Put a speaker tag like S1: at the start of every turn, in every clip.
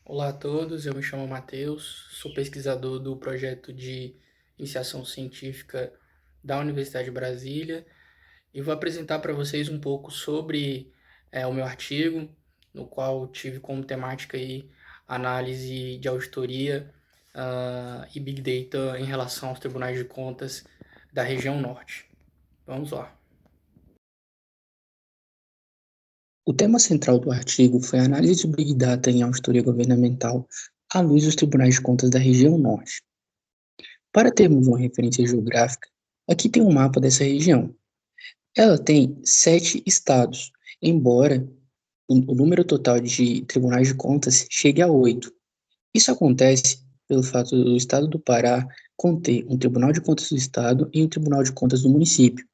S1: Olá a todos, eu me chamo Matheus, sou pesquisador do projeto de iniciação científica da Universidade de Brasília e vou apresentar para vocês um pouco sobre o meu artigo, no qual tive como temática aí análise de auditoria e Big Data em relação aos tribunais de contas da região norte. Vamos lá.
S2: O tema central do artigo foi a análise do Big Data em auditoria governamental à luz dos tribunais de contas da região norte. Para termos uma referência geográfica, aqui tem um mapa dessa região. Ela tem 7 estados, embora o número total de tribunais de contas chegue a 8. Isso acontece pelo fato do estado do Pará conter um Tribunal de Contas do Estado e um Tribunal de Contas do município.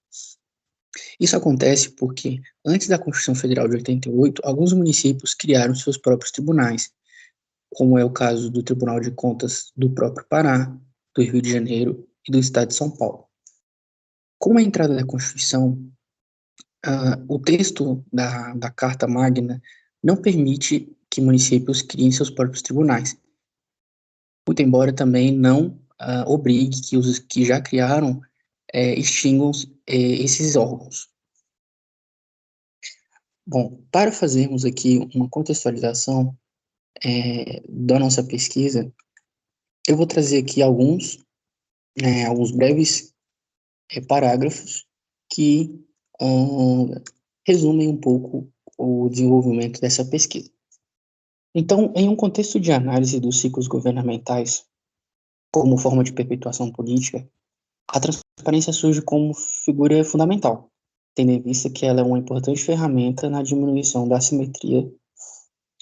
S2: Isso acontece porque, antes da Constituição Federal de 88, alguns municípios criaram seus próprios tribunais, como é o caso do Tribunal de Contas do próprio Pará, do Rio de Janeiro e do Estado de São Paulo. Com a entrada da Constituição, o texto da Carta Magna não permite que municípios criem seus próprios tribunais, muito embora também não obrigue que os que já criaram extingam esses órgãos. Bom, para fazermos aqui uma contextualização da nossa pesquisa, eu vou trazer aqui alguns breves parágrafos que resumem um pouco o desenvolvimento dessa pesquisa. Então, em um contexto de análise dos ciclos governamentais como forma de perpetuação política, a transparência surge como figura fundamental, tendo em vista que ela é uma importante ferramenta na diminuição da assimetria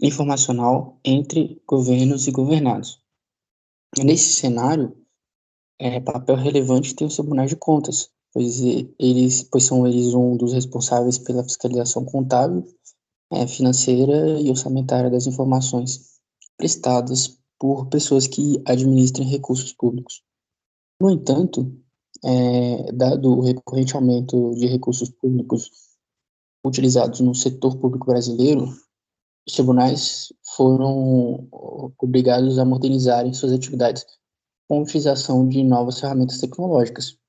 S2: informacional entre governos e governados. Nesse cenário, papel relevante tem os tribunais de contas, pois são eles um dos responsáveis pela fiscalização contábil, financeira e orçamentária das informações prestadas por pessoas que administram recursos públicos. No entanto, dado o recorrente aumento de recursos públicos utilizados no setor público brasileiro, os tribunais foram obrigados a modernizarem suas atividades com a utilização de novas ferramentas tecnológicas.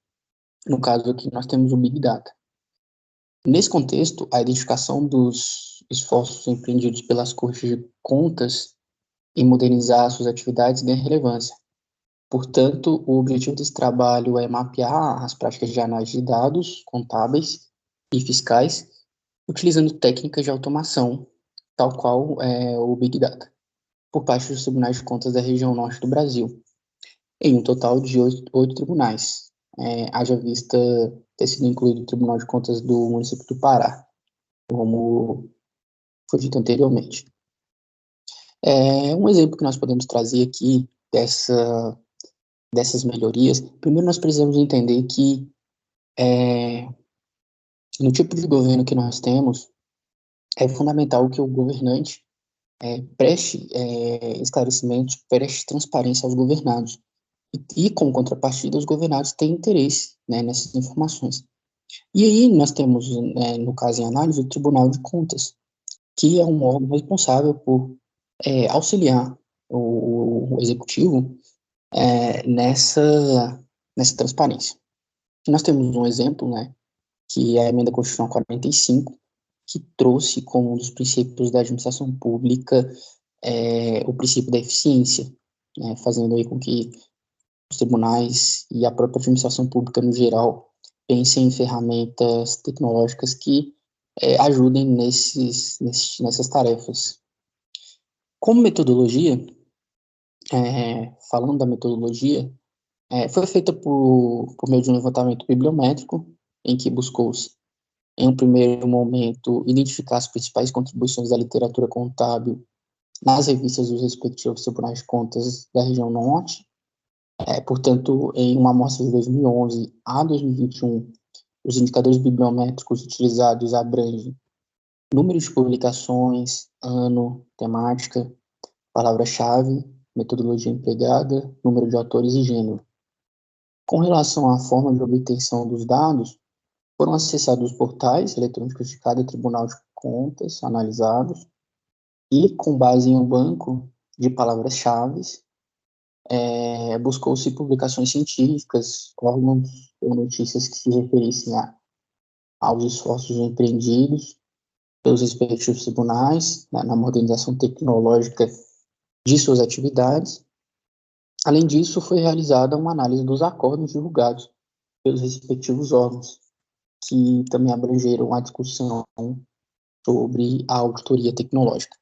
S2: No caso aqui, nós temos o Big Data. Nesse contexto, a identificação dos esforços empreendidos pelas cortes de contas em modernizar suas atividades ganha relevância. Portanto, o objetivo desse trabalho é mapear as práticas de análise de dados contábeis e fiscais, utilizando técnicas de automação, tal qual o Big Data, por parte dos tribunais de contas da região norte do Brasil, em um total de 8 tribunais, haja vista ter sido incluído o Tribunal de Contas do município do Pará, como foi dito anteriormente. Um exemplo que nós podemos trazer aqui dessas melhorias, primeiro nós precisamos entender que no tipo de governo que nós temos, é fundamental que o governante preste esclarecimentos, preste transparência aos governados. E, como contrapartida, os governados têm interesse, né, nessas informações. E aí nós temos, no caso em análise, o Tribunal de Contas, que é um órgão responsável por auxiliar o executivo nessa transparência. E nós temos um exemplo, né, que é a Emenda Constitucional 45, que trouxe como um dos princípios da administração pública o princípio da eficiência, né, fazendo aí com que os tribunais e a própria administração pública no geral pensem em ferramentas tecnológicas que ajudem nessas tarefas. Como metodologia, falando da metodologia, foi feita por meio de um levantamento bibliométrico, em que buscou-se, em um primeiro momento, identificar as principais contribuições da literatura contábil nas revistas dos respectivos tribunais de contas da região norte. Portanto, em uma amostra de 2011 a 2021, os indicadores bibliométricos utilizados abrangem número de publicações, ano, temática, palavra-chave, metodologia empregada, número de autores e gênero. Com relação à forma de obtenção dos dados, foram acessados os portais eletrônicos de cada tribunal de contas analisados e, com base em um banco, de palavras-chave, buscou-se publicações científicas, órgãos ou notícias que se referissem aos esforços empreendidos pelos respectivos tribunais, na modernização tecnológica de suas atividades. Além disso, foi realizada uma análise dos acordos divulgados pelos respectivos órgãos, que também abrangeram a discussão sobre a auditoria tecnológica.